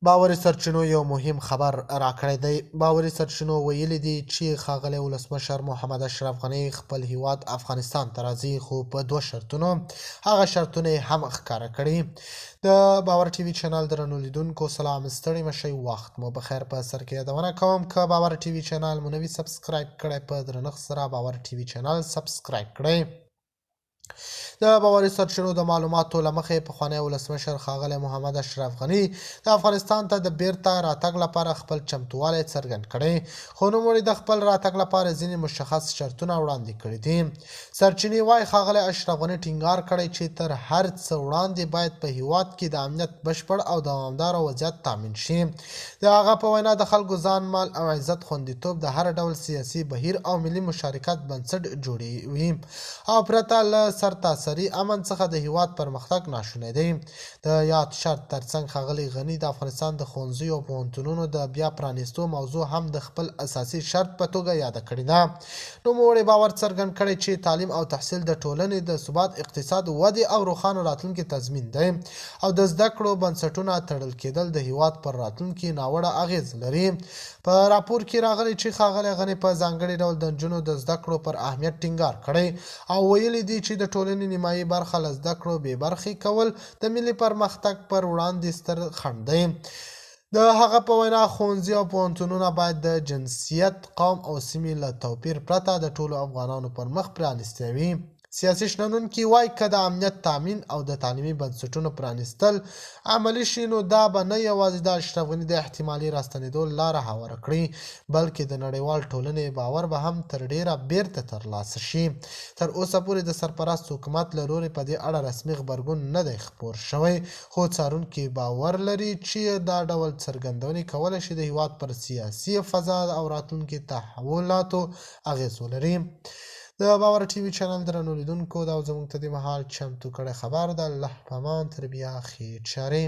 باوري سرچینو یو مهم خبر راکړی دی. باوري سرچینو ویلي دي چې ښاغلی ولسمشر محمد اشرف غني خپل هیواد افغانستان ته راځي، خو په 2 شرطونو. هغه شرطونه یې هم ښکاره کړي. د باور ټي وي چینل درنو لیدونکو سلام، ستړي مشئ، وخت مو بخیر. په سر کې یادونه کوم که باور ټي وي چینل مو نوي سبسکرایب کړی، په درنښت سره باور ټي وي چینل سبسکرایب کړئ. د باوري سرچینو د معلوماتو له مخې پخوانی ولسمشر ښاغلی محمد اشرف غني د افغانستان ته د بیرته راتګ لپاره خپل چمتووالی څرګند کړی، خو نوموړي د خپل راتګ لپاره ځینې مشخص شرطونه وړاندې کړي دي. سرچینې وایي ښاغلی اشرف غني ټینګار کړی چې تر هر څه وړاندې باید په هیواد کې د امنیت بشپړ او دوامداره وضعیت تامین شي. د هغه په وینا د خلکو ځان، مال او عزت خوندیتوب د هر ډول سیاسي بهیر او ملي مشارکت بنسټ جوړوي او پرته له سرتاسري امن څخه د هیواد پرمختګ ناشونی دی. د یاد شرط ترڅنګ ښاغلی غني د افغانستان د ښوونځیو او پوهنتونونو د بیا پرانیستو موضوع هم د خپل اساسي شرط په توګه یاده کړې ده. نوموړي باور څرګند کړی چې تعلیم او تحصیل د ټولنې د ثبات، اقتصاد، ودې او روښانه راتلونکي تضمین دی او د زده کړو بنسټونه تړل کېدل د هیواد پر راتلونکي ناوړه اغیز لري. په راپور کې راغلی چې ښاغلی غني په ځانګړي ډول د نجونو د زده کړو پر اهمیت ټینګار کړی او ویلي دي چې د ټولنې نیمایي برخه له زده کړو بې برخې کول د ملي پرمختګ پر وړاندې ستر خنډ دی. د هغه په وینا ښوونځي او پوهنتونونه باید د جنسیت، قوم او سیمې له توپیر پرته د ټولو افغانانو پر مخ پرانیستی وي. سیاسي شنونکي وایي که د امنیت تامین او د تعلیمي بنسټونو پرانیستل عملي شي، نو دا به نه یوازې د اشرف غني د احتمالي راستنېدو لاره هواره کړي، بلکې د نړیوال ټولنې باور به هم تر ډیره بیرته ترلاسه شي. تر اوسه پورې د سرپرست حکومت له لوري په دې اړه رسمي غبرګون نه دی خپور شوی، خو څارونکي باور لري چې دا ډول څرګندونې کولی شي د هیواد پر سیاسي فضا او راتلونکي تحولاتو اغیز ولري. د باور ټي وي چینل درنو لیدونکو دا زموږ ته د مهال چمتو کړی خبر د الله په امان تر بیا خیر چارې.